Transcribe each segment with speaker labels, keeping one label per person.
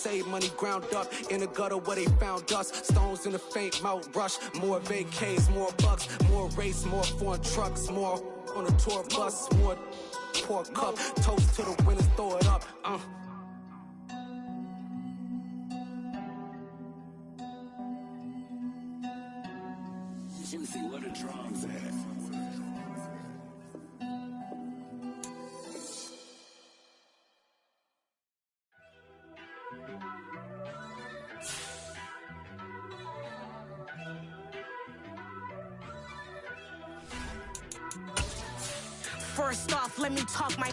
Speaker 1: save money ground up in the gutter where they found us. Stones in the faint Mount Rush. More vacays, more bucks, more race, more foreign trucks, more on a tour bus, more pork cup. Toast to the winners, throw it up.
Speaker 2: Jimmy, what the drums at?
Speaker 3: First off, let me talk my...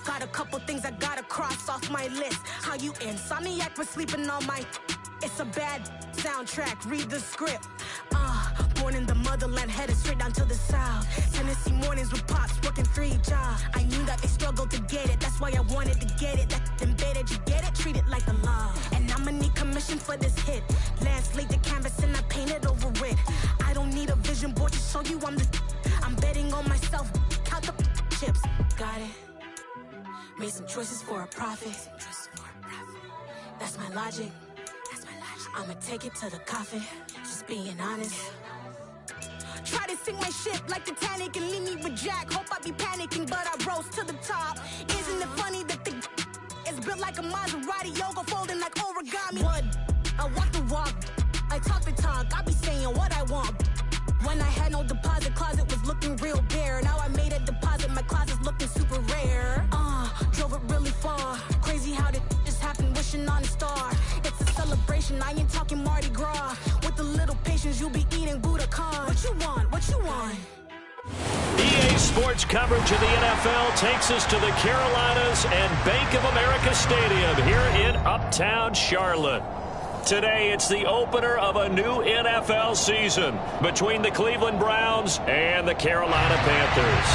Speaker 3: Got a couple things I gotta cross off my list. How you insomniac for sleeping on my... It's a bad soundtrack, read the script. Born in the motherland, headed straight down to the south. Tennessee mornings with pops, working 3 jobs. I knew that they struggled to get it, that's why I wanted to get it. That embedded, you get it? Treat it like a law. And I'ma need commission for this hit. Lance laid the canvas and I painted over it. I don't need a vision board to show you I'm the... I'm betting on myself, count the chips. Got it. Made some choices for a profit. That's my logic. I'ma take it to the coffin, just being honest. Try to sink my ship like Titanic and leave me with Jack. Hope I be panicking, but I rose to the top. Isn't it funny that the is built like a Maserati, yoga folding like origami? What? I walk the walk, I talk the talk, I be saying what I want. When I had no deposit, closet was looking real bare. Now I made a deposit, my closet's looking super rare. Drove it really far. Crazy how did just happen, wishing on a star. It's a celebration, I ain't talking Mardi Gras. With a little patience, you'll be eating Budokan. What you want? What you want?
Speaker 4: EA Sports coverage of the NFL takes us to the Carolinas and Bank of America Stadium here in Uptown Charlotte. Today, it's the opener of a new NFL season between the Cleveland Browns and the Carolina Panthers.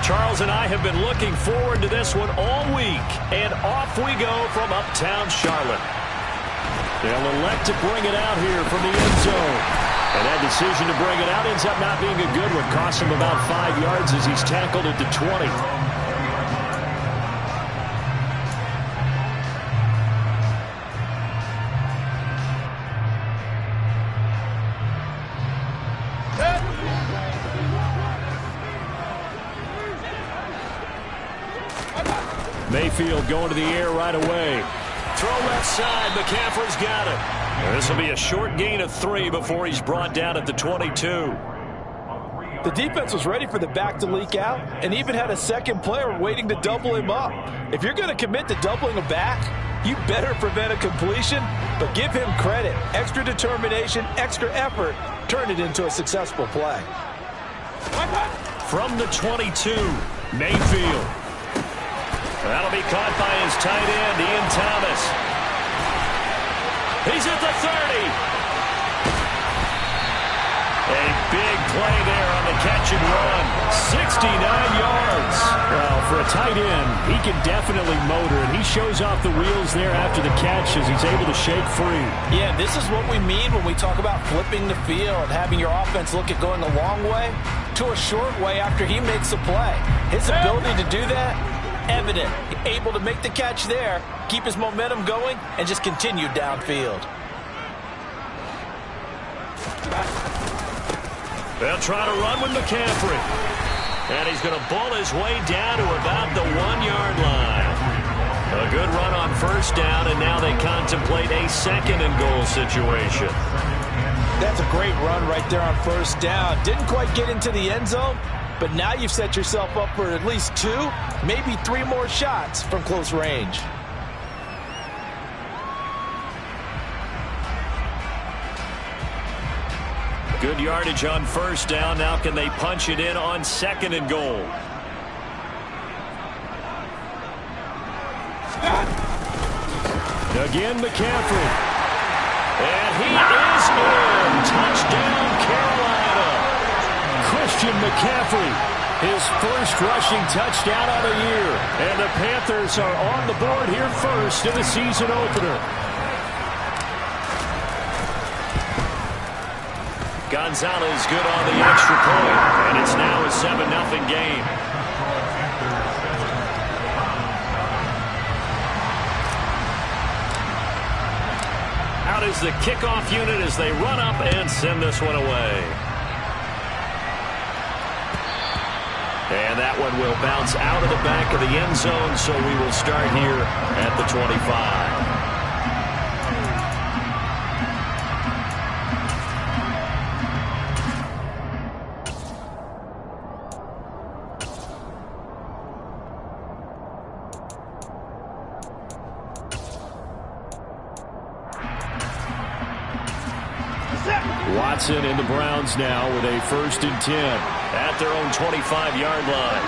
Speaker 4: Charles and I have been looking forward to this one all week, and off we go from Uptown Charlotte. They'll elect to bring it out here from the end zone. And that decision to bring it out ends up not being a good one. Costs him about 5 yards as he's tackled at the 20. Mayfield going to the air right away. Throw left side. McCaffrey's got it. This will be a short gain of 3 before he's brought down at the 22.
Speaker 5: The defense was ready for the back to leak out and even had a second player waiting to double him up. If you're going to commit to doubling a back, you better prevent a completion, but give him credit. Extra determination, extra effort, turn it into a successful play.
Speaker 4: From the 22, Mayfield. That'll be caught by his tight end, Ian Thomas. He's at the 30. A big play there on the catch and run. 69 yards. Well, for a tight end, he can definitely motor, and he shows off the wheels there after the catch as he's able to shake free.
Speaker 5: Yeah, this is what we mean when we talk about flipping the field, having your offense look at going a long way to a short way after he makes a play. His ability to do that, evident. Able to make the catch there, keep his momentum going, and just continue downfield.
Speaker 4: They'll try to run with McCaffrey. And he's going to ball his way down to about the 1-yard line. A good run on first down, and now they contemplate a second-and-goal situation.
Speaker 5: That's a great run right there on first down. Didn't quite get into the end zone, but now you've set yourself up for at least 2, maybe 3 more shots from close range.
Speaker 4: Good yardage on first down. Now can they punch it in on second and goal? Again, McCaffrey. And he is in. Touchdown, Carolina. Christian McCaffrey, his first rushing touchdown of the year. And the Panthers are on the board here first in the season opener. Gonzalez good on the extra point, and it's now a 7-0 game. is the kickoff unit as they run up and send this one away. And that one will bounce out of the back of the end zone, so we will start here at the 25. Watson and the Browns now with a 1st and 10 at their own 25-yard line.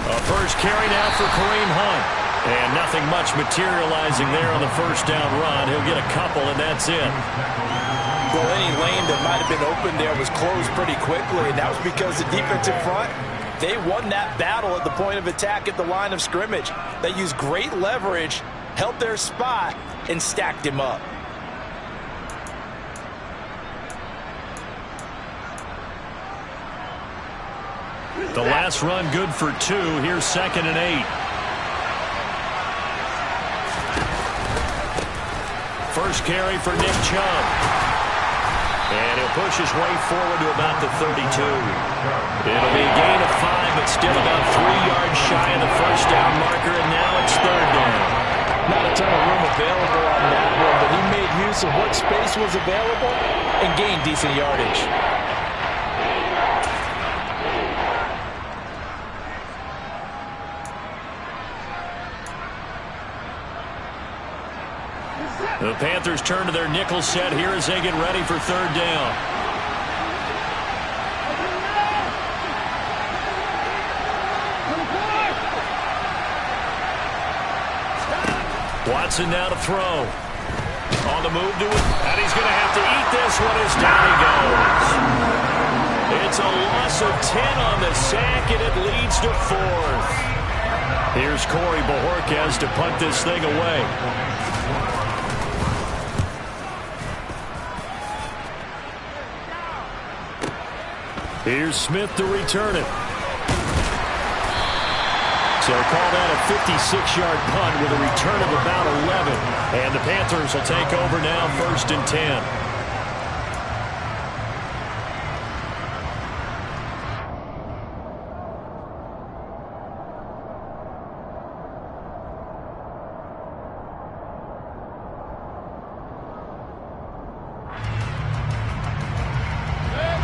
Speaker 4: A first carry now for Kareem Hunt. And nothing much materializing there on the first down run. He'll get a couple, and that's it.
Speaker 5: Well, any lane that might have been open there was closed pretty quickly, and that was because the defensive front, they won that battle at the point of attack at the line of scrimmage. They used great leverage, held their spot, and stacked him up.
Speaker 4: The last run good for 2. Here's 2nd and 8. First carry for Nick Chubb. And he'll push his way forward to about the 32. It'll be a gain of 5, but still about 3 yards shy of the first down marker, and now it's 3rd down.
Speaker 5: Not a ton of room available on that one, but he made use of what space was available and gained decent yardage.
Speaker 4: The Panthers turn to their nickel set here as they get ready for 3rd down. Watson now to throw. On the move to it, and he's going to have to eat this one as down he goes. It's a loss of 10 on the sack, and it leads to 4th. Here's Corey Bojorquez to punt this thing away. Here's Smith to return it. So call that a 56-yard punt with a return of about 11. And the Panthers will take over now, 1st and 10.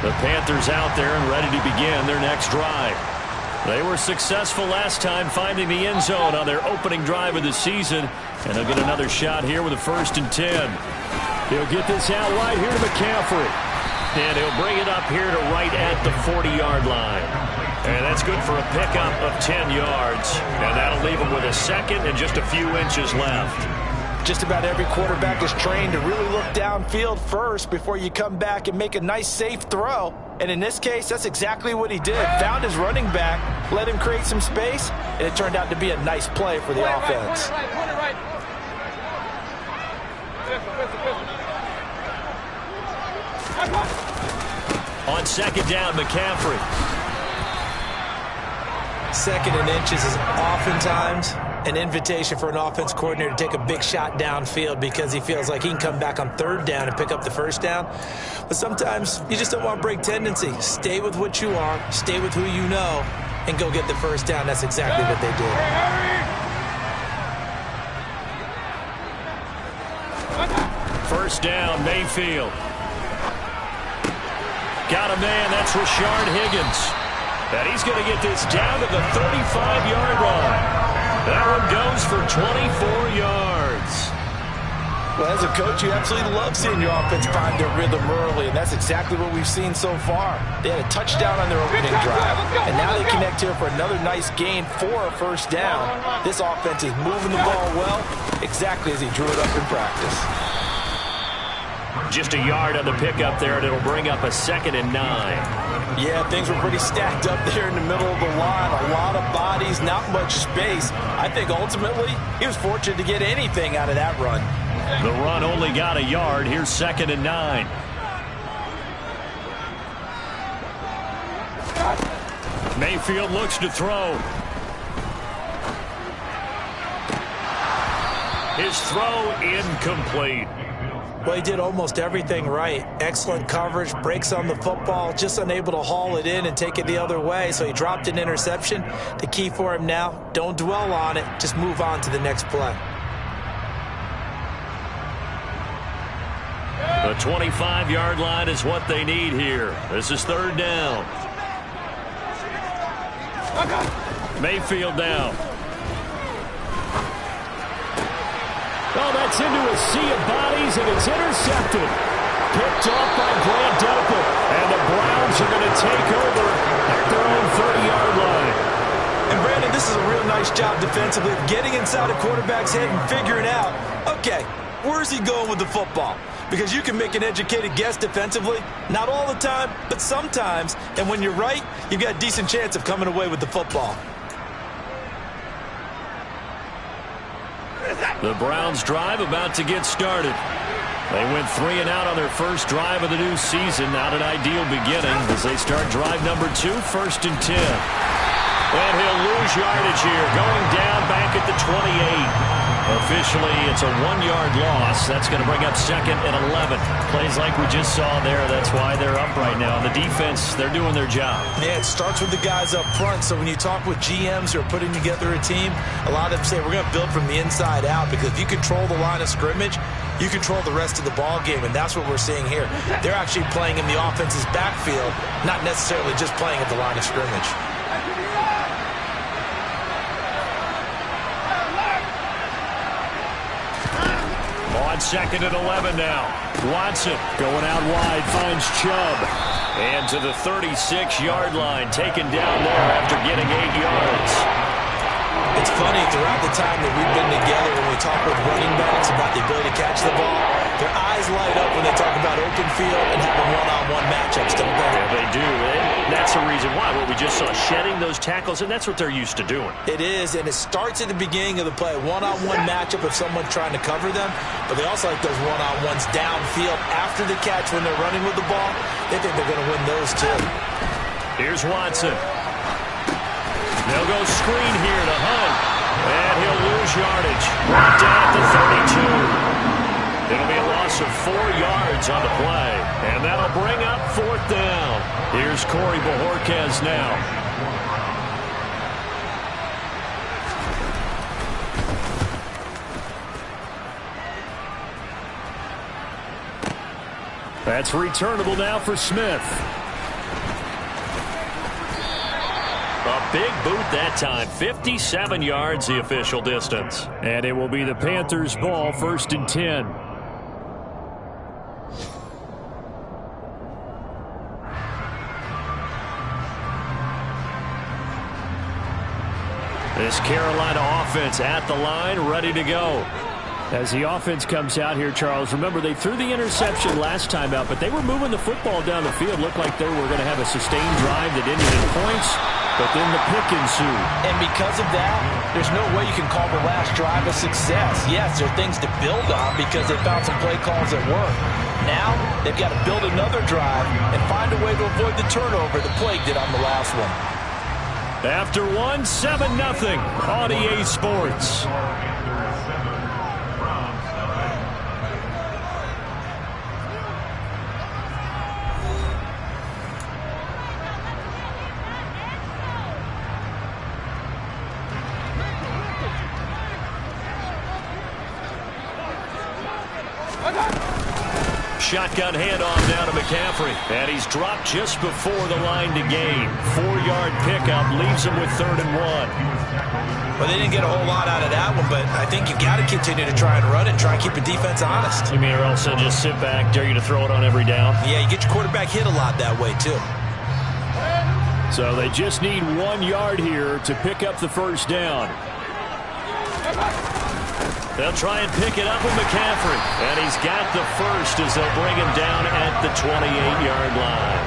Speaker 4: The Panthers out there and ready to begin their next drive. They were successful last time finding the end zone on their opening drive of the season, and they'll get another shot here with a 1st and 10. He'll get this out right here to McCaffrey, and he'll bring it up here to right at the 40-yard line. And that's good for a pickup of 10 yards, and that'll leave him with a 2nd and just a few inches left.
Speaker 5: Just about every quarterback is trained to really look downfield first before you come back and make a nice, safe throw. And in this case, that's exactly what he did. Found his running back, let him create some space, and it turned out to be a nice play for the offense.
Speaker 4: On 2nd down, McCaffrey.
Speaker 5: 2nd and inches is oftentimes an invitation for an offense coordinator to take a big shot downfield because he feels like he can come back on 3rd down and pick up the 1st down. But sometimes you just don't want break tendency. Stay with what you are, stay with who you know, and go get the 1st down. That's exactly what they did.
Speaker 4: First down, Mayfield. Got a man, that's Rashard Higgins. And he's going to get this down to the 35-yard line. That one goes for 24 yards.
Speaker 5: Well, as a coach, you absolutely love seeing your offense find their rhythm early, and that's exactly what we've seen so far. They had a touchdown on their opening drive, and now they connect here for another nice gain for a 1st down. This offense is moving the ball well, exactly as he drew it up in practice.
Speaker 4: Just a yard on the pickup there, and it'll bring up a 2nd and 9.
Speaker 5: Yeah, things were pretty stacked up there in the middle of the line. A lot of bodies, not much space. I think ultimately he was fortunate to get anything out of that run.
Speaker 4: The run only got a yard. Here's 2nd and 9. Mayfield looks to throw. His throw incomplete.
Speaker 5: Well, he did almost everything right. Excellent coverage, breaks on the football, just unable to haul it in and take it the other way, so he dropped an interception. The key for him now, don't dwell on it, just move on to the next play.
Speaker 4: The 25-yard line is what they need here. This is third down. Mayfield down.
Speaker 2: Oh, that's into a sea of bodies, and it's intercepted. Picked off by Grant Delpit.
Speaker 4: And the Browns are going to take over at their own 30-yard line.
Speaker 5: And, Brandon, this is a real nice job defensively of getting inside a quarterback's head and figuring out, okay, where's he going with the football? Because you can make an educated guess defensively, not all the time, but sometimes. And when you're right, you've got a decent chance of coming away with the football.
Speaker 4: The Browns drive about to get started. They went 3 and out on their first drive of the new season. Not an ideal beginning as they start drive number 2, 1st and 10. And he'll lose yardage here, going down back at the 28. Officially, it's a 1-yard loss. That's going to bring up 2nd and 11. Plays like we just saw there. That's why they're up right now. The defense, they're doing their job.
Speaker 5: Yeah, it starts with the guys up front. So when you talk with GMs who are putting together a team, a lot of them say we're going to build from the inside out, because if you control the line of scrimmage, you control the rest of the ball game, and that's what we're seeing here. They're actually playing in the offense's backfield, not necessarily just playing at the line of scrimmage.
Speaker 4: On 2nd and 11 now. Watson going out wide, finds Chubb. And to the 36-yard line, taken down there after getting 8 yards.
Speaker 5: It's funny, throughout the time that we've been together, when we talk with running backs about the ability to catch the ball, their eyes light up when they talk about open field and having one-on-one matchups, don't they?
Speaker 4: Yeah, they do. And that's the reason why. What we just saw, shedding those tackles, and that's what they're used to doing.
Speaker 5: It is, and it starts at the beginning of the play. One-on-one matchup of someone trying to cover them, but they also like those one-on-ones downfield after the catch when they're running with the ball. They think they're going to win those too.
Speaker 4: Here's Watson. They'll go screen here to Hunt, and he'll lose yardage. Down at the 32. It'll be a loss of 4 yards on the play, and that'll bring up 4th down. Here's Corey Bojorquez now. That's returnable now for Smith. A big boot that time. 57 yards the official distance.
Speaker 2: And it will be the Panthers' ball, 1st and 10.
Speaker 4: This Carolina offense at the line, ready to go.
Speaker 2: As the offense comes out here, Charles, remember they threw the interception last time out, but they were moving the football down the field. Looked like they were going to have a sustained drive that ended in points, but then the pick ensued.
Speaker 5: And because of that, there's no way you can call the last drive a success. Yes, there are things to build on because they found some play calls that work. Now, they've got to build another drive and find a way to avoid the turnover the plague did on the last one.
Speaker 4: After 1, 7-0 on EA Sports. Shotgun handoff down to McCaffrey. And he's dropped just before the line to gain. 4-yard pickup leaves him with 3rd and 1.
Speaker 5: Well, they didn't get a whole lot out of that one, but I think you've got to continue to try and run and try and keep the defense honest.
Speaker 4: You mean, or else they'll just sit back, dare you to throw it on every down?
Speaker 5: Yeah, you get your quarterback hit a lot that way, too.
Speaker 2: So they just need 1 yard here to pick up the 1st down.
Speaker 4: They'll try and pick it up with McCaffrey. And he's got the first as they'll bring him down at the 28-yard line.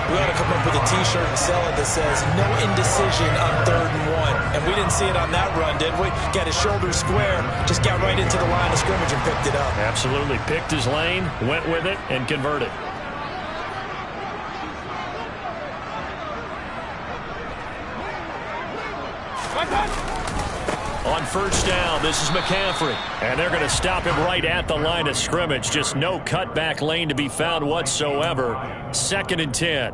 Speaker 5: We ought to come up with a T-shirt and sell it that says, no indecision on 3rd and 1. And we didn't see it on that run, did we? Got his shoulders square, just got right into the line of scrimmage and picked it up.
Speaker 4: Absolutely. Picked his lane, went with it, and converted. On first down, this is McCaffrey. And they're going to stop him right at the line of scrimmage. Just no cutback lane to be found whatsoever. 2nd and 10.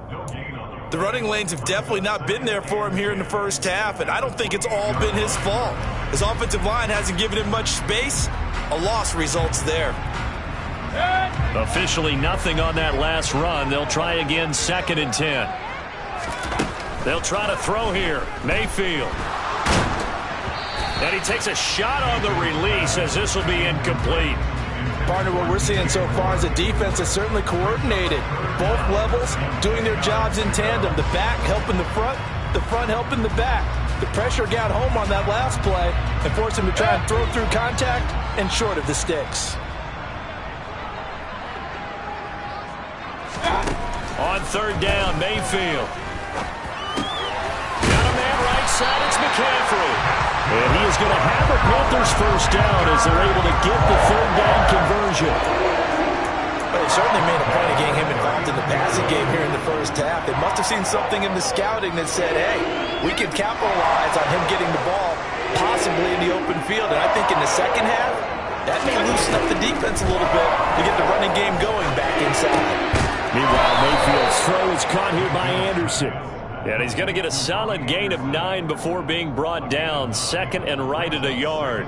Speaker 5: The running lanes have definitely not been there for him here in the first half, and I don't think it's all been his fault. His offensive line hasn't given him much space. A loss results there.
Speaker 4: Officially nothing on that last run. They'll try again, 2nd and 10. They'll try to throw here. Mayfield. And he takes a shot on the release as this will be incomplete.
Speaker 5: Partner, what we're seeing so far is a defense that's certainly coordinated. Both levels doing their jobs in tandem. The back helping the front helping the back. The pressure got home on that last play and forced him to try and throw through contact and short of the sticks.
Speaker 4: On 3rd down, Mayfield. Got a man right side, it's McCaffrey. And he is going to have a Panthers first down as they're able to get the 3rd down conversion.
Speaker 5: Well, they certainly made a point of getting him involved in the passing game here in the first half. They must have seen something in the scouting that said, hey, we can capitalize on him getting the ball possibly in the open field. And I think in the second half, that may loosen up the defense a little bit to get the running game going back inside.
Speaker 4: Meanwhile, Mayfield's throw is caught here by Anderson. And he's going to get a solid gain of 9 before being brought down. 2nd and right at a yard.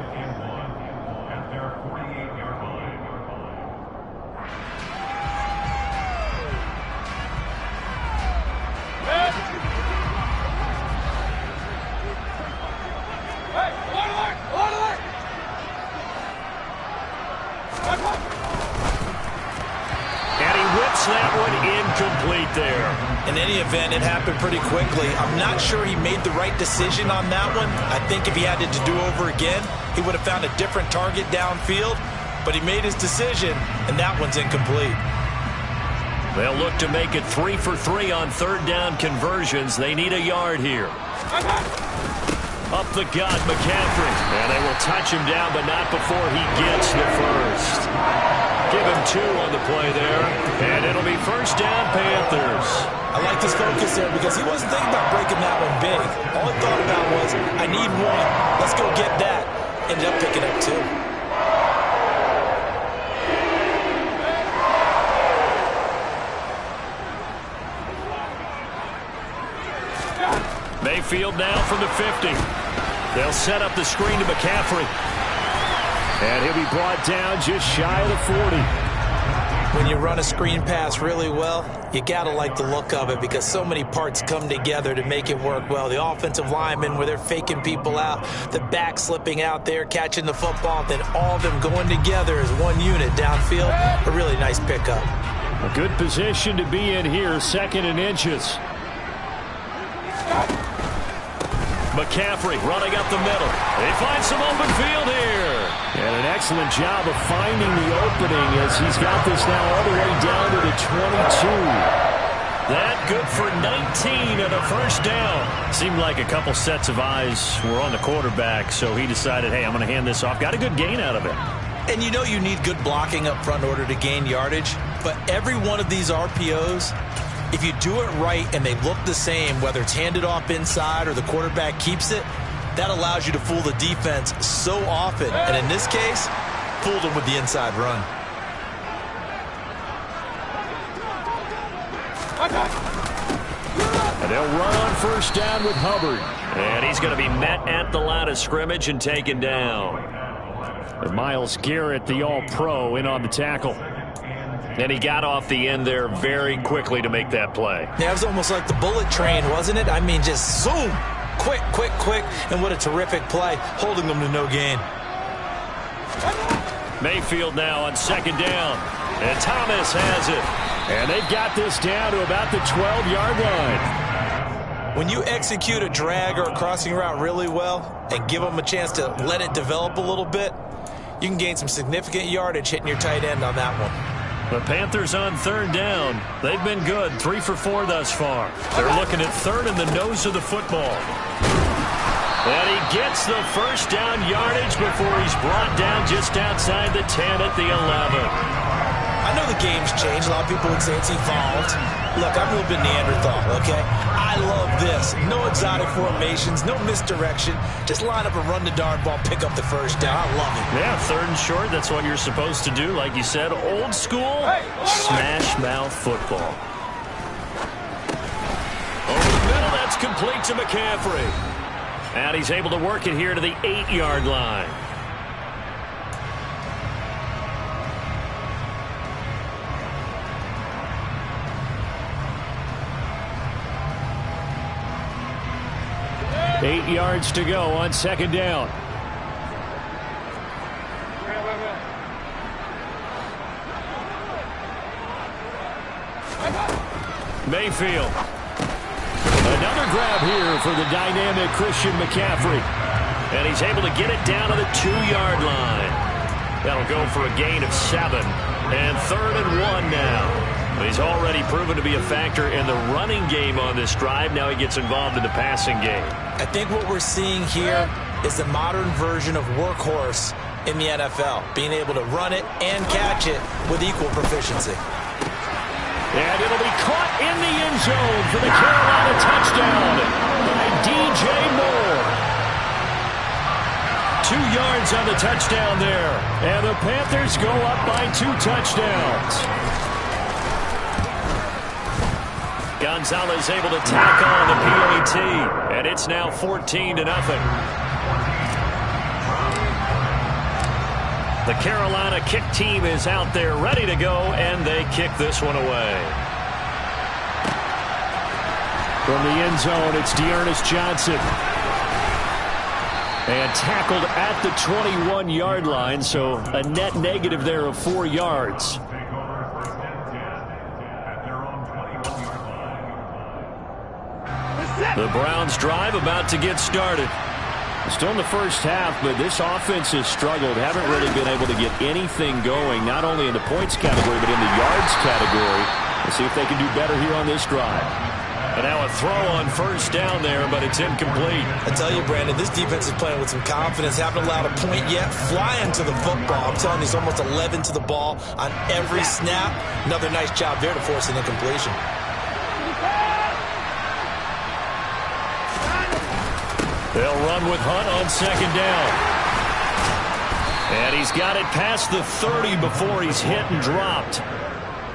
Speaker 4: That one incomplete there.
Speaker 5: In any event, it happened pretty quickly. I'm not sure he made the right decision on that one. I think if he had it to do over again, he would have found a different target downfield. But he made his decision, and that one's incomplete.
Speaker 4: They'll look to make it 3 for 3 on 3rd down conversions. They need a yard here. Up the gut, McCaffrey. And they will touch him down, but not before he gets the first. Give him 2 on the play there. And it'll be first down, Panthers.
Speaker 5: I liked his focus there because he wasn't thinking about breaking that one big. All he thought about was, I need 1. Let's go get that. Ended up picking up 2.
Speaker 4: Mayfield now from the 50. They'll set up the screen to McCaffrey. And he'll be brought down just shy of the 40.
Speaker 5: When you run a screen pass really well, you got to like the look of it because so many parts come together to make it work well. The offensive linemen where they're faking people out, the back slipping out there, catching the football, then all of them going together as one unit downfield. A really nice pickup.
Speaker 4: A good position to be in here, 2nd and inches. McCaffrey running up the middle. They find some open field here.
Speaker 2: And an excellent job of finding the opening as he's got this now all the way down to the 22.
Speaker 4: That good for 19 and a first down. Seemed like a couple sets of eyes were on the quarterback, so he decided, hey, I'm going to hand this off. Got a good gain out of it.
Speaker 5: And you know you need good blocking up front in order to gain yardage, but every one of these RPOs, if you do it right and they look the same, whether it's handed off inside or the quarterback keeps it, that allows you to fool the defense so often. And in this case, fooled them with the inside run.
Speaker 4: And they'll run on first down with Hubbard. And he's going to be met at the line of scrimmage and taken down.
Speaker 2: And Myles Garrett, the All-Pro, in on the tackle.
Speaker 4: And he got off the end there very quickly to make that play.
Speaker 5: Yeah, it was almost like the bullet train, wasn't it? I mean, just zoom. Quick, quick, quick. And what a terrific play, holding them to no gain.
Speaker 4: Mayfield now on 2nd down. And Thomas has it.
Speaker 2: And they've got this down to about the 12-yard line.
Speaker 5: When you execute a drag or a crossing route really well and give them a chance to let it develop a little bit, you can gain some significant yardage hitting your tight end on that one.
Speaker 4: The Panthers on 3rd down. They've been good, 3 for 4 thus far. They're looking at 3rd in the nose of the football. And he gets the first down yardage before he's brought down just outside the 10 at the 11.
Speaker 5: I know the game's changed. A lot of people would say it's evolved. Look, I'm a little bit Neanderthal, okay? I love this. No exotic formations, no misdirection. Just line up and run the darn ball, pick up the first down. I love it.
Speaker 4: Yeah, 3rd and short, that's what you're supposed to do. Like you said, old school, smash mouth football. Over the middle, that's complete to McCaffrey. And he's able to work it here to the 8-yard line. Eight yards to go on 2nd down. Mayfield. Another grab here for the dynamic Christian McCaffrey. And he's able to get it down to the 2-yard line. That'll go for a gain of 7. And 3rd and 1 now. He's already proven to be a factor in the running game on this drive. Now he gets involved in the passing game.
Speaker 5: I think what we're seeing here is the modern version of workhorse in the NFL, being able to run it and catch it with equal proficiency.
Speaker 2: And it'll be caught in the end zone for the Carolina touchdown by DJ Moore. 2 yards on the touchdown there. And the Panthers go up by 2 touchdowns.
Speaker 4: Gonzalez able to tack on the PAT, and it's now 14-0. The Carolina kick team is out there ready to go, and they kick this one away.
Speaker 2: From the end zone, it's Dearness Johnson. And tackled at the 21-yard line, so a net negative there of 4 yards.
Speaker 4: The Browns drive about to get started.
Speaker 2: Still in the first half, but this offense has struggled. Haven't really been able to get anything going, not only in the points category, but in the yards category. We'll see if they can do better here on this drive.
Speaker 4: And now a throw on 1st down there, but it's incomplete.
Speaker 5: I tell you, Brandon, this defense is playing with some confidence. Haven't allowed a point yet. Flying to the football. I'm telling you, he's almost 11 to the ball on every snap. Another nice job there to force an incompletion.
Speaker 4: They'll run with Hunt on 2nd down. And he's got it past the 30 before he's hit and dropped.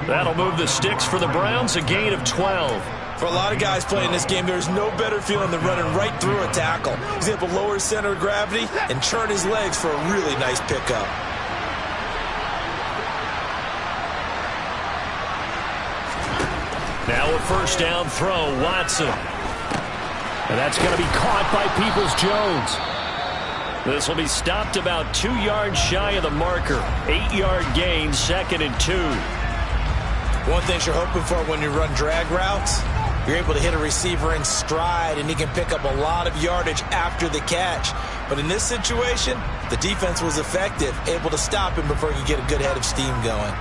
Speaker 4: That'll move the sticks for the Browns, a gain of 12.
Speaker 5: For a lot of guys playing this game, there's no better feeling than running right through a tackle. He's able to lower his center of gravity and churn his legs for a really nice pickup.
Speaker 4: Now a 1st down throw, Watson.
Speaker 2: And that's going to be caught by Peoples-Jones.
Speaker 4: This will be stopped about 2 yards shy of the marker. 8-yard gain, 2nd and 2.
Speaker 5: One thing you're hoping for when you run drag routes, you're able to hit a receiver in stride, and he can pick up a lot of yardage after the catch. But in this situation, the defense was effective, able to stop him before he could get a good head of steam going.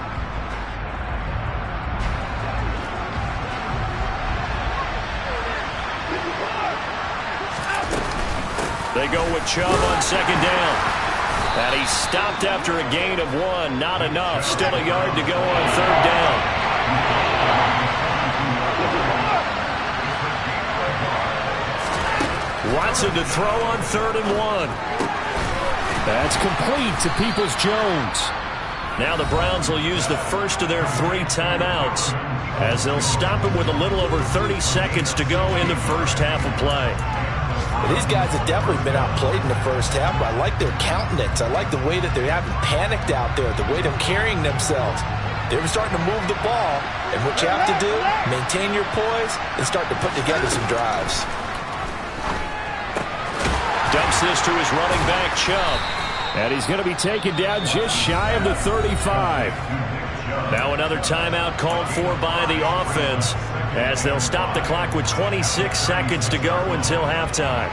Speaker 4: They go with Chubb on 2nd down. And he's stopped after a gain of 1. Not enough. Still a yard to go on 3rd down. Watson to throw on 3rd and 1.
Speaker 2: That's complete to Peoples-Jones.
Speaker 4: Now the Browns will use the first of their 3 timeouts as they'll stop him with a little over 30 seconds to go in the first half of play.
Speaker 5: Well, these guys have definitely been outplayed in the first half, but I like their countenance. I like the way that they haven't panicked out there, the way they're carrying themselves. They're starting to move the ball, and what you have to do, maintain your poise and start to put together some drives.
Speaker 4: Dumps this to his running back, Chubb.
Speaker 2: And he's going to be taken down just shy of the 35.
Speaker 4: Now another timeout called for by the offense as they'll stop the clock with 26 seconds to go until halftime.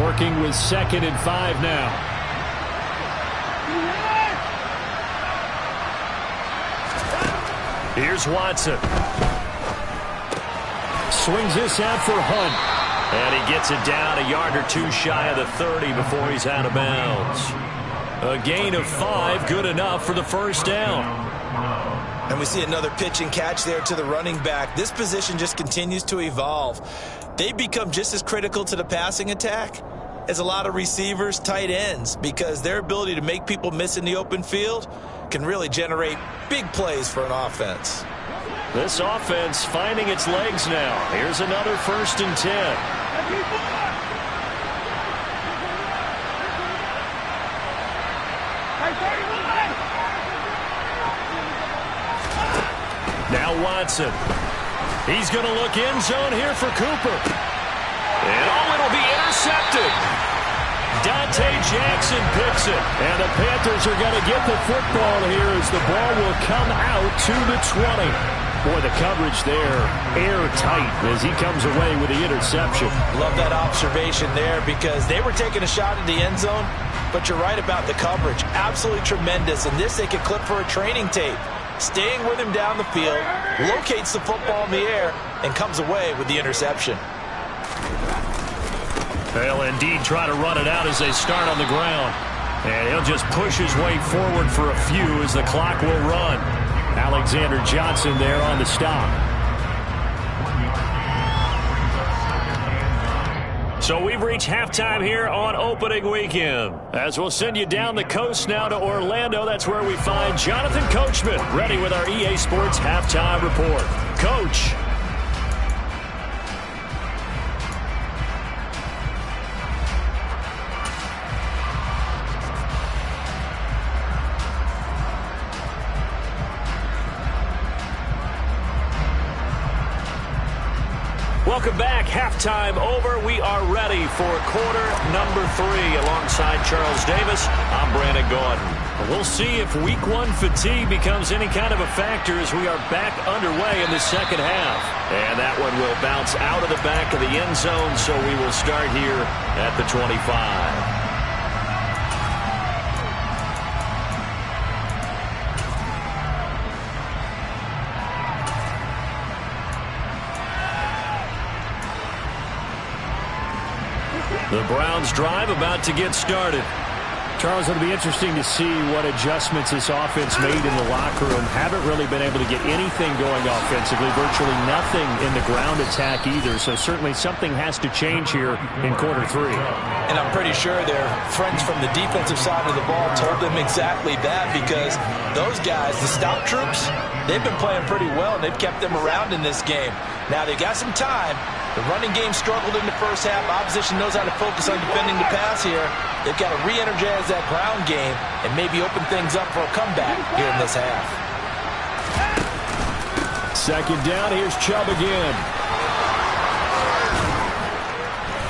Speaker 2: Working with 2nd and 5 now.
Speaker 4: Here's Watson.
Speaker 2: Swings this out for Hunt.
Speaker 4: And he gets it down a yard or two shy of the 30 before he's out of bounds. A gain of 5, good enough for the first down.
Speaker 5: And we see another pitch and catch there to the running back. This position just continues to evolve. They become just as critical to the passing attack as a lot of receivers, tight ends, because their ability to make people miss in the open field can really generate big plays for an offense.
Speaker 4: This offense finding its legs now. Here's another 1st and 10. Now Watson. He's going to look end zone here for Cooper. And it'll be intercepted. Dante Jackson picks it. And the Panthers are going to get the football here as the ball will come out to the 20. Boy, the coverage there, airtight as he comes away with the interception.
Speaker 5: Love that observation there because they were taking a shot at the end zone, but you're right about the coverage. Absolutely tremendous. And this they could clip for a training tape. Staying with him down the field, locates the football in the air, and comes away with the interception.
Speaker 4: They'll indeed try to run it out as they start on the ground. And he'll just push his way forward for a few as the clock will run. Alexander Johnson there on the stop. So we've reached halftime here on opening weekend. As we'll send you down the coast now to Orlando, that's where we find Jonathan Coachman ready with our EA Sports halftime report. Coach. Welcome back. Halftime over. We are ready for quarter number 3 alongside Charles Davis. I'm Brandon Gaudin. We'll see if week 1 fatigue becomes any kind of a factor as we are back underway in the second half. And that one will bounce out of the back of the end zone, so we will start here at the 25. The Browns drive about to get started.
Speaker 2: Charles, it'll be interesting to see what adjustments this offense made in the locker room. Haven't really been able to get anything going offensively, virtually nothing in the ground attack either. So certainly something has to change here in quarter 3.
Speaker 5: And I'm pretty sure their friends from the defensive side of the ball told them exactly that, because those guys, the stop troops, they've been playing pretty well, and they've kept them around in this game. Now they've got some time. The running game struggled in the first half. Opposition knows how to focus on defending the pass here. They've got to re-energize that ground game and maybe open things up for a comeback here in this half.
Speaker 2: Second down, here's Chubb again.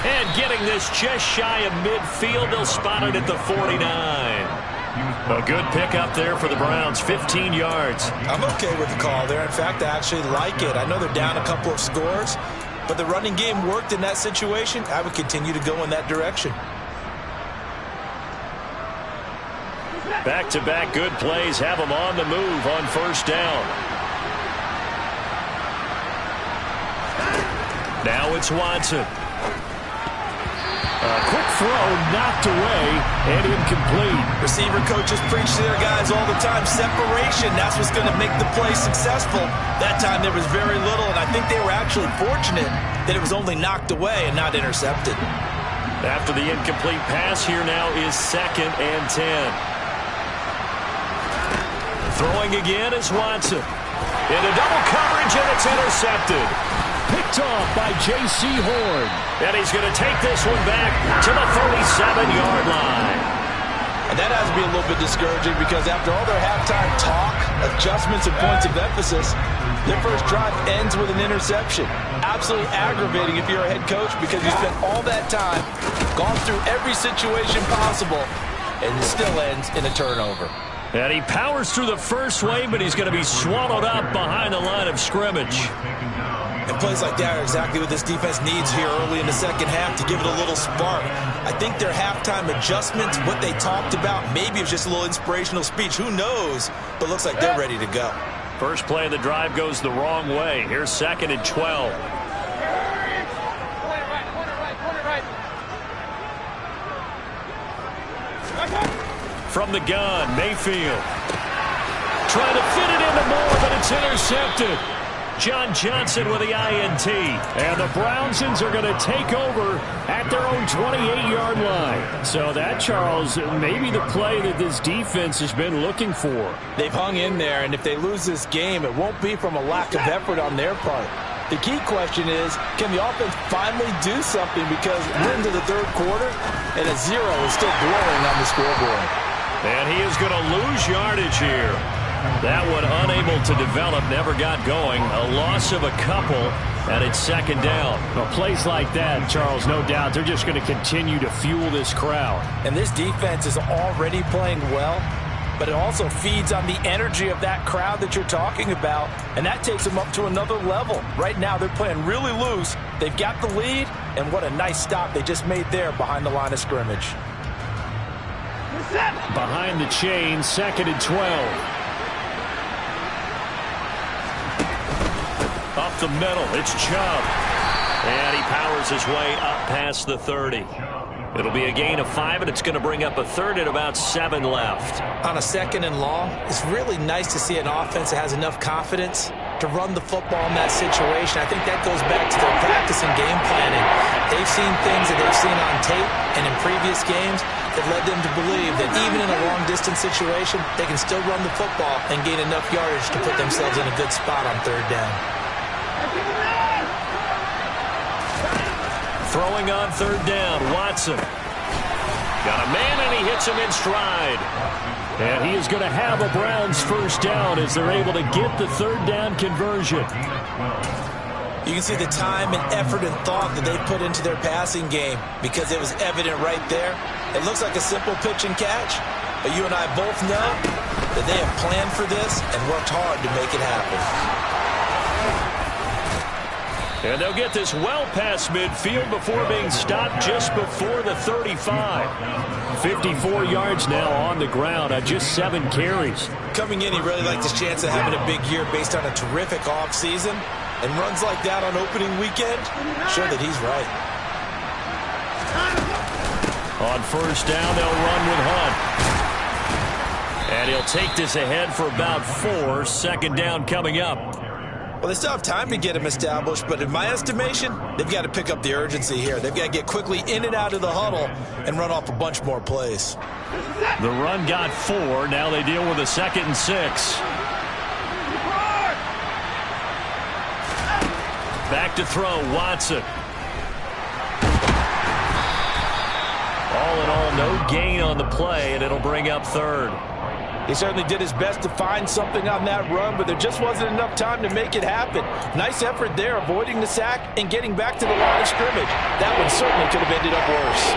Speaker 4: And getting this just shy of midfield, they'll spot it at the 49. A good pickup there for the Browns, 15 yards.
Speaker 5: I'm okay with the call there. In fact, I actually like it. I know they're down a couple of scores, but the running game worked in that situation. I would continue to go in that direction.
Speaker 4: Back-to-back good plays have them on the move on first down. Now it's Watson.
Speaker 2: A quick throw knocked away and incomplete.
Speaker 5: Receiver coaches preach to their guys all the time. Separation, that's what's going to make the play successful. That time there was very little, and I think they were actually fortunate that it was only knocked away and not intercepted.
Speaker 4: After the incomplete pass, here now is 2nd and 10. Throwing again is Watson. Into double coverage, and it's intercepted.
Speaker 2: Picked off by J.C. Horn.
Speaker 4: And he's going to take this one back to the 37-yard line.
Speaker 5: And that has to be a little bit discouraging, because after all their halftime talk, adjustments, and points of emphasis, their first drive ends with an interception. Absolutely aggravating if you're a head coach, because you spent all that time, gone through every situation possible, and it still ends in a turnover.
Speaker 4: And he powers through the first wave, but he's going to be swallowed up behind the line of scrimmage.
Speaker 5: And plays like that are exactly what this defense needs here early in the second half to give it a little spark. I think their halftime adjustments, what they talked about, maybe it was just a little inspirational speech. Who knows? But looks like they're ready to go.
Speaker 4: First play of the drive goes the wrong way. Here's 2nd and 12. From the gun, Mayfield. Trying to fit it into Moore, but it's intercepted. John Johnson with the INT.
Speaker 2: And the Brownsons are going to take over at their own 28-yard line. So that, Charles, may be the play that this defense has been looking for.
Speaker 5: They've hung in there, and if they lose this game, it won't be from a lack of effort on their part. The key question is, can the offense finally do something, because we're into the third quarter, and a 0 is still glowing on the scoreboard.
Speaker 4: And he is going to lose yardage here. That one unable to develop, never got going. A loss of a couple, and it's second down.
Speaker 2: Well, plays like that, Charles, no doubt, they're just going to continue to fuel this crowd.
Speaker 5: And this defense is already playing well, but it also feeds on the energy of that crowd that you're talking about, and that takes them up to another level. Right now, they're playing really loose. They've got the lead, and what a nice stop they just made there behind the line of scrimmage.
Speaker 2: Behind the chain, 2nd and 12.
Speaker 4: Up the middle, it's Chubb. And he powers his way up past the 30. It'll be a gain of 5, and it's going to bring up a third at about 7 left.
Speaker 5: On a 2nd and long, it's really nice to see an offense that has enough confidence to run the football in that situation. I think that goes back to their practice and game planning. They've seen things that they've seen on tape and in previous games that led them to believe that even in a long-distance situation, they can still run the football and gain enough yardage to put themselves in a good spot on 3rd down.
Speaker 4: Throwing on 3rd down, Watson. Got a man, and he hits him in stride.
Speaker 2: And he is going to have a Browns 1st down as they're able to get the 3rd down conversion.
Speaker 5: You can see the time and effort and thought that they put into their passing game, because it was evident right there. It looks like a simple pitch and catch, but you and I both know that they have planned for this and worked hard to make it happen.
Speaker 4: And they'll get this well past midfield before being stopped just before the 35.
Speaker 2: 54 yards now on the ground on just 7 carries.
Speaker 5: Coming in, he really liked his chance of having a big year based on a terrific offseason. And runs like that on opening weekend show that he's right.
Speaker 4: On 1st down, they'll run with Hunt. And he'll take this ahead for about 4. 2nd down coming up.
Speaker 5: Well, they still have time to get him established, but in my estimation, they've got to pick up the urgency here. They've got to get quickly in and out of the huddle and run off a bunch more plays.
Speaker 4: The run got 4. Now they deal with a 2nd and 6. Back to throw, Watson. All in all, no gain on the play, and it'll bring up 3rd.
Speaker 5: He certainly did his best to find something on that run, but there just wasn't enough time to make it happen. Nice effort there, avoiding the sack and getting back to the line of scrimmage. That one certainly could have ended up
Speaker 4: worse.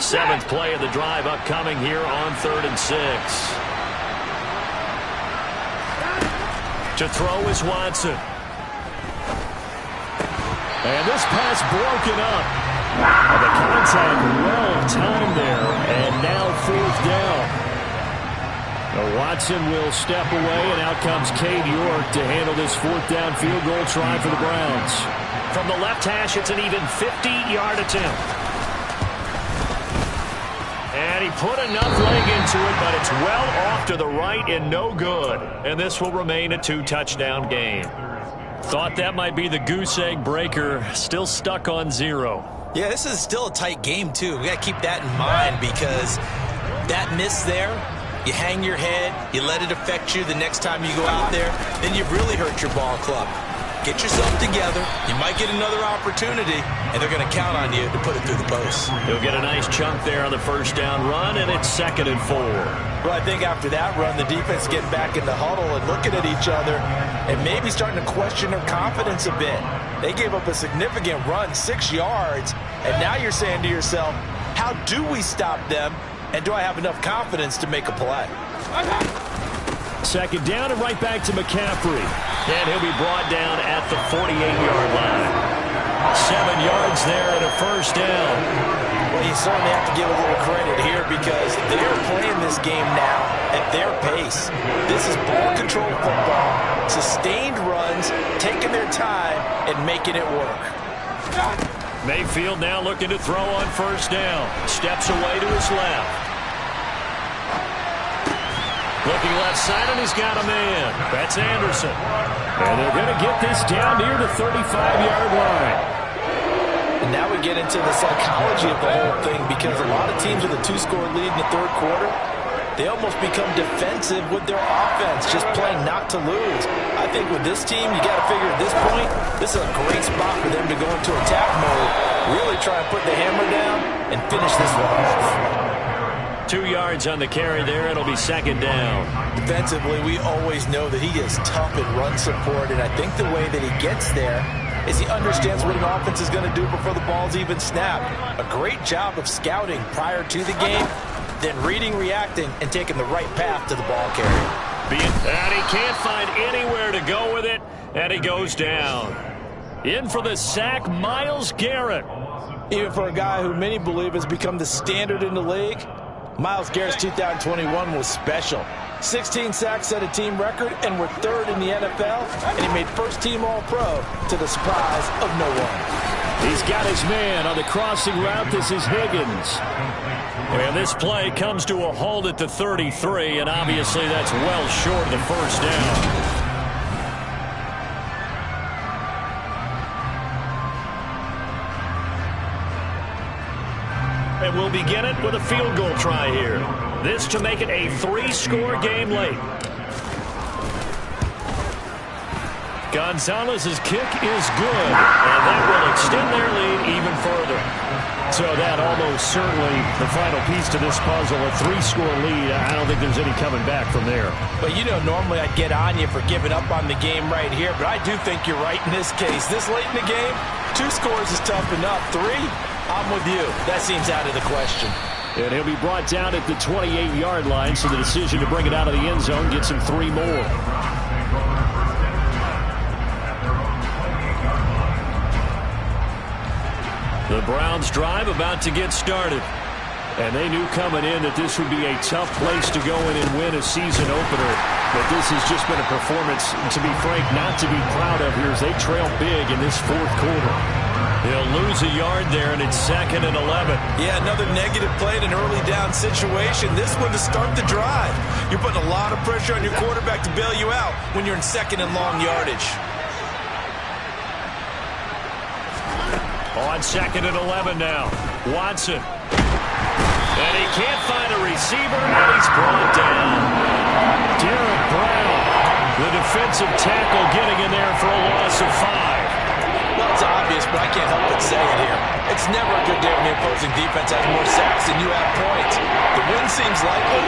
Speaker 4: 7th play of the drive upcoming here on 3rd and 6. To throw is Watson.
Speaker 2: And this pass broken up. And the contact well timed there. And now 4th down. Now Watson will step away, and out comes Cade York to handle this 4th down field goal try for the Browns.
Speaker 4: From the left hash, it's an even 50-yard attempt. And he put enough leg into it, but it's well off to the right and no good. And this will remain a 2-touchdown game. Thought that might be the goose egg breaker. Still stuck on 0.
Speaker 5: Yeah, this is still a tight game, too. We got to keep that in mind, because that miss there, you hang your head, you let it affect you the next time you go out there, then you've really hurt your ball club. Get yourself together. You might get another opportunity, and they're going to count on you to put it through the post.
Speaker 4: He'll get a nice chunk there on the 1st down run, and it's 2nd and 4.
Speaker 5: Well, I think after that run, the defense getting back in the huddle and looking at each other and maybe starting to question their confidence a bit. They gave up a significant run, 6 yards, and now you're saying to yourself, how do we stop them, and do I have enough confidence to make a play?
Speaker 2: 2nd down and right back to McCaffrey.
Speaker 4: And he'll be brought down at the 48-yard line. 7 yards there and a 1st down.
Speaker 5: Well, you certainly have to give a little credit here because they're playing this game now at their pace. This is ball control football, sustained runs, taking their time, and making it work.
Speaker 4: Mayfield now looking to throw on first down. Steps away to his left. Looking left side, and he's got a man. That's Anderson.
Speaker 2: And they're going to get this down near the 35-yard line.
Speaker 5: And now we get into the psychology of the whole thing because a lot of teams with a 2-score lead in the third quarter, they almost become defensive with their offense, just playing not to lose. I think with this team, you got to figure at this point, this is a great spot for them to go into attack mode, really try and put the hammer down and finish this one off.
Speaker 4: 2 yards on the carry there. It'll be second down.
Speaker 5: Defensively, we always know that he is tough in run support, and I think the way that he gets there is he understands what an offense is going to do before the ball's even snapped. A great job of scouting prior to the game, then reading, reacting, and taking the right path to the ball carrier.
Speaker 4: And he can't find anywhere to go with it, and he goes down. In for the sack, Myles Garrett.
Speaker 5: Even for a guy who many believe has become the standard in the league, Myles Garrett's 2021 was special. 16 sacks set a team record, and we're third in the NFL, and he made first-team All-Pro to the surprise of no one.
Speaker 2: He's got his man on the crossing route. This is Higgins.
Speaker 4: And this play comes to a halt at the 33, and obviously that's well short of the first down. And we'll begin it with a field goal try here. This to make it a 3-score game late. Gonzalez's kick is good, and that will extend their lead even further.
Speaker 2: So that almost certainly the final piece to this puzzle, a 3-score lead. I don't think there's any coming back from there.
Speaker 5: But you know, normally I'd get on you for giving up on the game right here, but I do think you're right in this case. This late in the game, 2 scores is tough enough. 3, I'm with you. That seems out of the question.
Speaker 2: And he'll be brought down at the 28-yard line, so the decision to bring it out of the end zone gets him 3 more.
Speaker 4: The Browns drive about to get started.
Speaker 2: And they knew coming in that this would be a tough place to go in and win a season opener. But this has just been a performance, to be frank, not to be proud of here as they trail big in this fourth quarter.
Speaker 4: They'll lose a yard there, and it's 2nd and 11.
Speaker 5: Yeah, another negative play in an early down situation. This one to start the drive. You're putting a lot of pressure on your quarterback to bail you out when you're in 2nd and long yardage.
Speaker 4: On 2nd and 11 now. Watson. And he can't find a receiver, and he's brought down.
Speaker 2: Derek Brown,
Speaker 4: the defensive tackle, getting in there for a loss of 5.
Speaker 5: Well, it's obvious, but I can't help but say it here. It's never a good day when the opposing defense has more sacks than you have points. The win seems likely,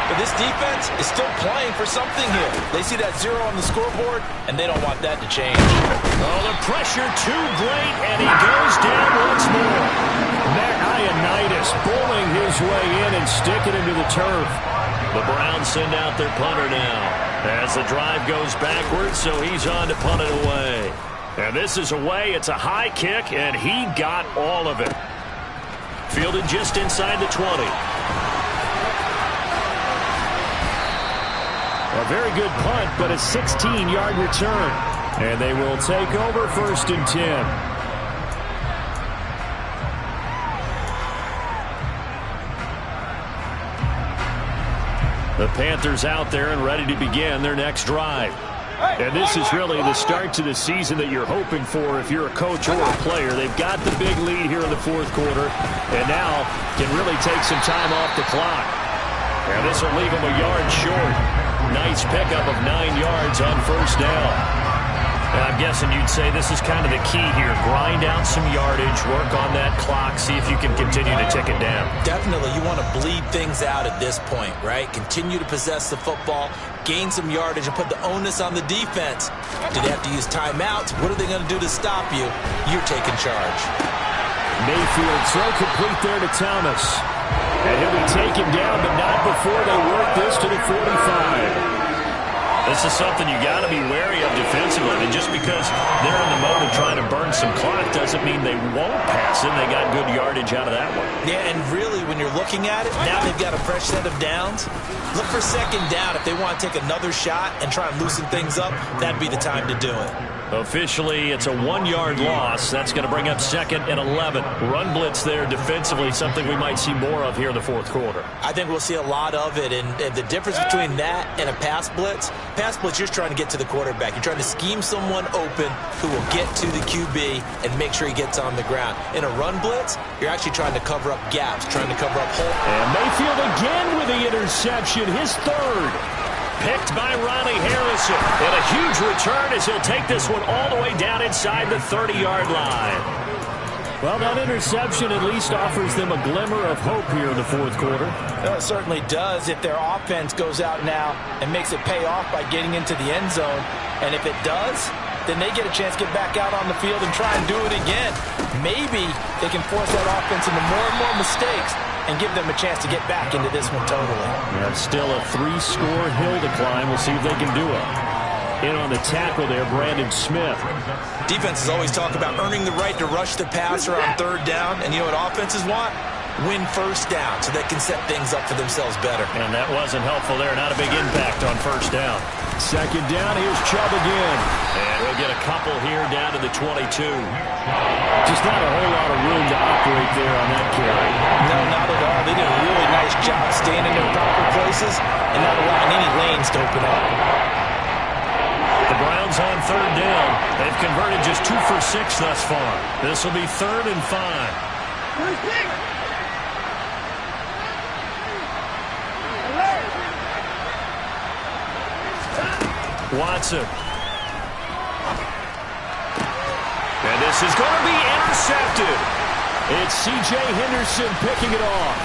Speaker 5: but this defense is still playing for something here. They see that 0 on the scoreboard, and they don't want that to change.
Speaker 4: Oh, the pressure too great, and he goes down once more.
Speaker 2: Matt Ioannidis bowling his way in and sticking him to the turf.
Speaker 4: The Browns send out their punter now as the drive goes backwards, so he's on to punt it away. And this is away. It's a high kick, and he got all of it. Fielded just inside the 20.
Speaker 2: A very good punt, but a 16-yard return. And they will take over 1st and 10.
Speaker 4: The Panthers out there and ready to begin their next drive.
Speaker 2: And this is really the start to the season that you're hoping for if you're a coach or a player. They've got the big lead here in the fourth quarter, and now can really take some time off the clock.
Speaker 4: And this will leave them a yard short. Nice pickup of 9 yards on first down. And I'm guessing you'd say this is kind of the key here. Grind out some yardage, work on that clock, see if you can continue to tick it down.
Speaker 5: Definitely, you want to bleed things out at this point, right? Continue to possess the football, gain some yardage, and put the onus on the defense. Do they have to use timeouts? What are they going to do to stop you? You're taking charge.
Speaker 2: Mayfield throw complete there to Thomas. And he'll be taken down, but not before they work this to the 45.
Speaker 4: This is something you got to be wary of defensively. And just because they're in the mode of trying to burn some clock doesn't mean they won't pass it. They got good yardage out of that one.
Speaker 5: Yeah, and really, when you're looking at it, now they've got a fresh set of downs. Look for second down. If they want to take another shot and try and loosen things up, that'd be the time to do it.
Speaker 4: Officially, it's a 1-yard loss. That's going to bring up 2nd and 11. Run blitz there defensively, something we might see more of here in the fourth quarter.
Speaker 5: I think we'll see a lot of it, and the difference between that and a pass blitz, you're just trying to get to the quarterback. You're trying to scheme someone open who will get to the QB and make sure he gets on the ground. In a run blitz, you're actually trying to cover up gaps, trying to cover up holes.
Speaker 2: And Mayfield again with the interception, his 3rd.
Speaker 4: Picked by Ronnie Harrison. And a huge return as he'll take this one all the way down inside the 30-yard line.
Speaker 2: Well, that interception at least offers them a glimmer of hope here in the fourth quarter.
Speaker 5: It certainly does if their offense goes out now and makes it pay off by getting into the end zone. And if it does, then they get a chance to get back out on the field and try and do it again. Maybe they can force that offense into more and more mistakes and give them a chance to get back into this one totally.
Speaker 2: Yeah, still a 3-score hill to climb. We'll see if they can do it. In on the tackle there, Brandon Smith.
Speaker 5: Defenses always talk about earning the right to rush the passer on 3rd down. And you know what offenses want? Win 1st down so they can set things up for themselves better.
Speaker 4: And that wasn't helpful there. Not a big impact on 1st down.
Speaker 2: 2nd down, here's Chubb again.
Speaker 4: And we'll get a couple here down to the 22.
Speaker 2: Just not a whole lot of room to operate there on that carry.
Speaker 5: No, not at all. They did a really nice job staying in their proper places and not allowing any lanes to open up.
Speaker 4: The Browns on 3rd down. They've converted just 2 for 6 thus far. This will be 3rd and 5. Watson. And this is going to be intercepted.
Speaker 2: It's C.J. Henderson picking it off.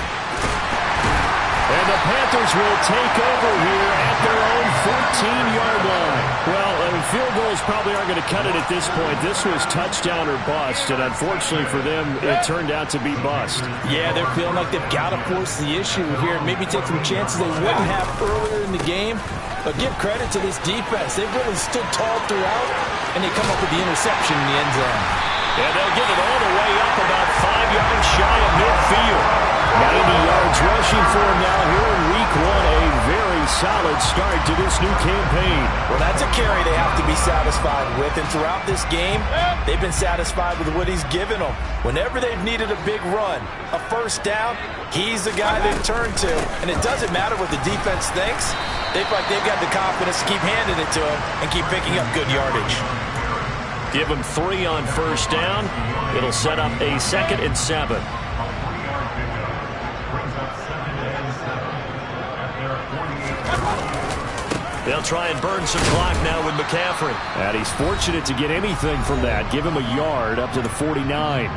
Speaker 2: And the Panthers will take over here at their own 14-yard line. Well, field goals probably aren't going to cut it at this point. This was touchdown or bust, and unfortunately for them, it turned out to be bust.
Speaker 5: Yeah, they're feeling like they've got to force the issue here. Maybe take some chances they wouldn't have earlier in the game. But give credit to this defense. They've really stood tall throughout, and they come up with the interception in the end zone.
Speaker 4: And they'll get it all the way up about 5 yards shy of midfield.
Speaker 2: 90 yards rushing for him now here in week 1. A very solid start to this new campaign.
Speaker 5: Well, that's a carry they have to be satisfied with. And throughout this game, they've been satisfied with what he's given them. Whenever they've needed a big run, a 1st down, he's the guy they turn to. And it doesn't matter what the defense thinks. They feel like they've got the confidence to keep handing it to him and keep picking up good yardage.
Speaker 4: Give him 3 on 1st down. It'll set up a 2nd and 7. They'll try and burn some clock now with McCaffrey.
Speaker 2: And he's fortunate to get anything from that. Give him a yard up to the 49.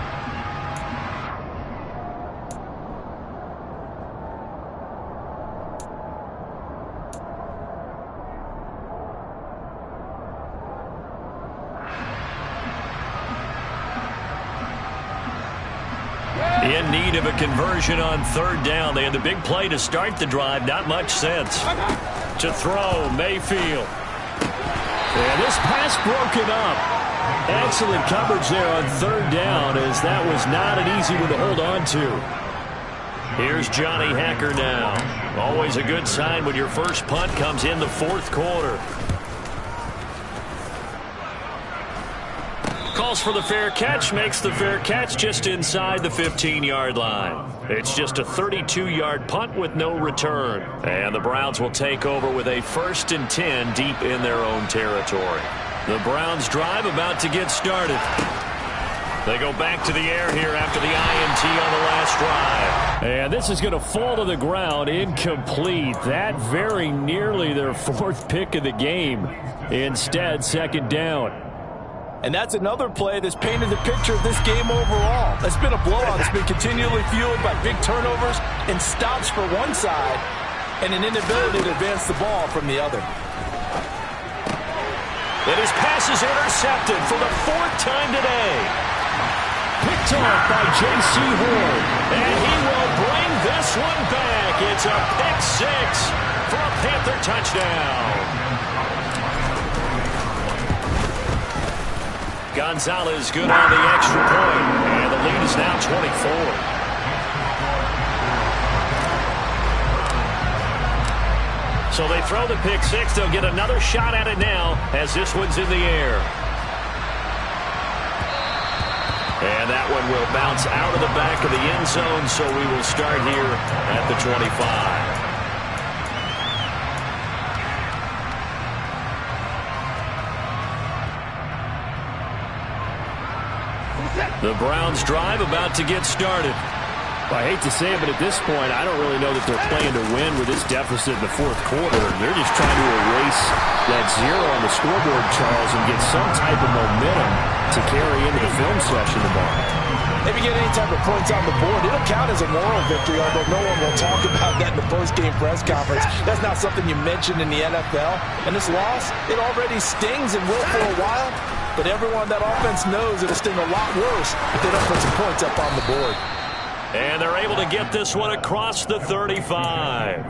Speaker 4: In need of a conversion on 3rd down. They had the big play to start the drive. Not much sense. To throw, Mayfield.
Speaker 2: And this pass broken up. Excellent coverage there on 3rd down, as that was not an easy one to hold on to.
Speaker 4: Here's Johnny Hacker now. Always a good sign when your first punt comes in the 4th quarter. Calls for the fair catch, makes the fair catch just inside the 15-yard line. It's just a 32-yard punt with no return. And the Browns will take over with a 1st and 10 deep in their own territory. The Browns drive about to get started. They go back to the air here after the INT on the last drive.
Speaker 2: And this is going to fall to the ground, incomplete. That very nearly their 4th pick of the game. Instead, 2nd down.
Speaker 5: And that's another play that's painted the picture of this game overall. It's been a blowout. It's been continually fueled by big turnovers and stops for one side and an inability to advance the ball from the other.
Speaker 4: And his pass is intercepted for the 4th time today.
Speaker 2: Picked off by J.C. Horn.
Speaker 4: And he will bring this one back. It's a pick 6 for a Panther touchdown. Gonzalez good on the extra point, and the lead is now 24. So they throw the pick six. They'll get another shot at it now as this one's in the air. And that one will bounce out of the back of the end zone, so we will start here at the 25. The Browns drive about to get started.
Speaker 2: Well, I hate to say it, but at this point, I don't really know that they're playing to win with this deficit in the fourth quarter. They're just trying to erase that zero on the scoreboard, Charles, and get some type of momentum to carry into the film session tomorrow.
Speaker 5: If you get any type of points on the board, it'll count as a moral victory, although no one will talk about that in the post-game press conference. That's not something you mention in the NFL. And this loss, it already stings and will for a while, but everyone that offense knows it'll sting a lot worse if they don't put some points up on the board.
Speaker 4: And they're able to get this one across the 35.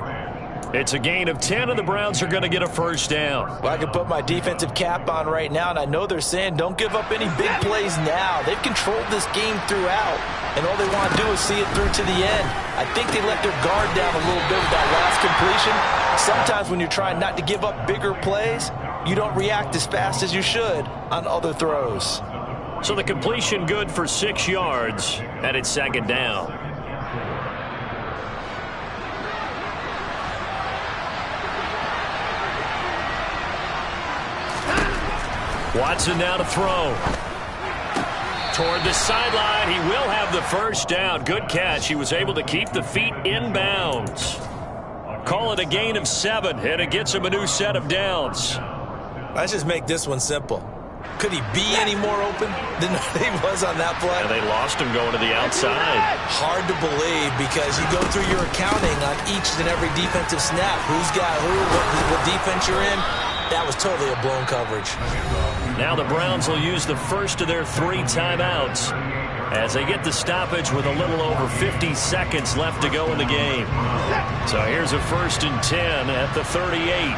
Speaker 4: It's a gain of 10, and the Browns are going to get a first down.
Speaker 5: Well, I can put my defensive cap on right now, and I know they're saying don't give up any big plays now. They've controlled this game throughout, and all they want to do is see it through to the end. I think they let their guard down a little bit with that last completion. Sometimes when you're trying not to give up bigger plays, you don't react as fast as you should on other throws.
Speaker 4: So the completion good for 6 yards, and it's second down. Watson now to throw. Toward the sideline, he will have the first down. Good catch. He was able to keep the feet in bounds. Call it a gain of 7, and it gets him a new set of downs.
Speaker 5: Let's just make this one simple. Could he be any more open than he was on that play?
Speaker 4: And they lost him going to the outside.
Speaker 5: Hard to believe because you go through your accounting on each and every defensive snap. Who's got who, what defense you're in. That was totally a blown coverage.
Speaker 4: Now the Browns will use the first of their 3 timeouts as they get the stoppage with a little over 50 seconds left to go in the game. So here's a 1st and 10 at the 38.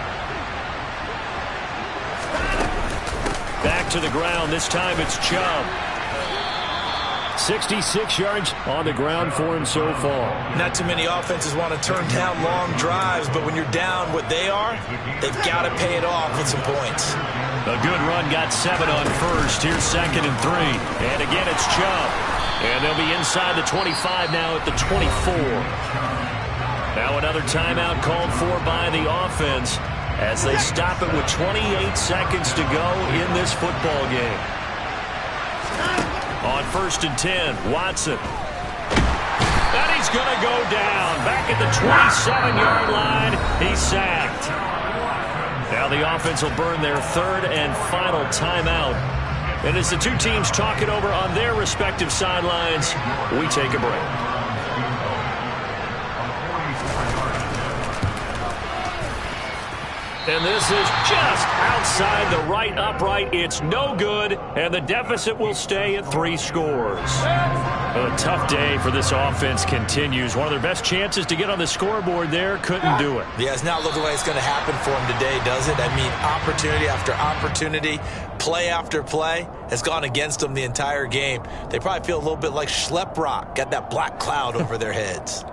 Speaker 4: Back to the ground. This time it's Chubb.
Speaker 2: 66 yards on the ground for him so far.
Speaker 5: Not too many offenses want to turn down long drives, but when you're down what they are, they've got to pay it off with some points.
Speaker 4: A good run got 7 on first. Here's 2nd and 3. And again, it's Chubb. And they'll be inside the 25 now at the 24. Now another timeout called for by the offense as they stop it with 28 seconds to go in this football game. On 1st and 10, Watson. And he's going to go down. Back at the 27-yard line, he's sacked. Now the offense will burn their 3rd and final timeout. And as the two teams talk it over on their respective sidelines, we take a break. And this is just outside the right upright. It's no good, and the deficit will stay at 3 scores. A tough day for this offense continues. One of their best chances to get on the scoreboard there, couldn't do it.
Speaker 5: Yeah, it's not looking like it's going to happen for them today, does it? I mean, opportunity after opportunity, play after play has gone against them the entire game. They probably feel a little bit like Schlepp Rock, got that black cloud over their heads.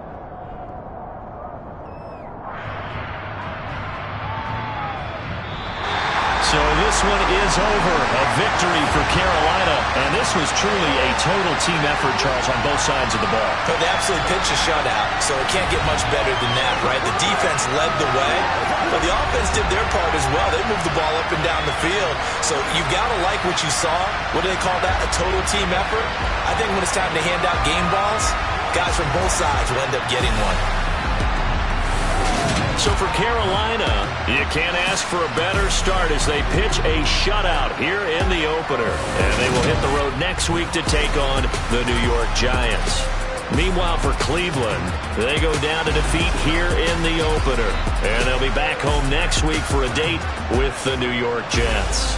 Speaker 4: So this one is over. A victory for Carolina. And this was truly a total team effort, Charles, on both sides of the ball.
Speaker 5: But they absolutely pitched a shutout, so it can't get much better than that, right? The defense led the way, but the offense did their part as well. They moved the ball up and down the field. So you got to like what you saw. What do they call that? A total team effort? I think when it's time to hand out game balls, guys from both sides will end up getting one.
Speaker 4: So for Carolina, you can't ask for a better start as they pitch a shutout here in the opener. And they will hit the road next week to take on the New York Giants. Meanwhile, for Cleveland, they go down to defeat here in the opener. And they'll be back home next week for a date with the New York Jets.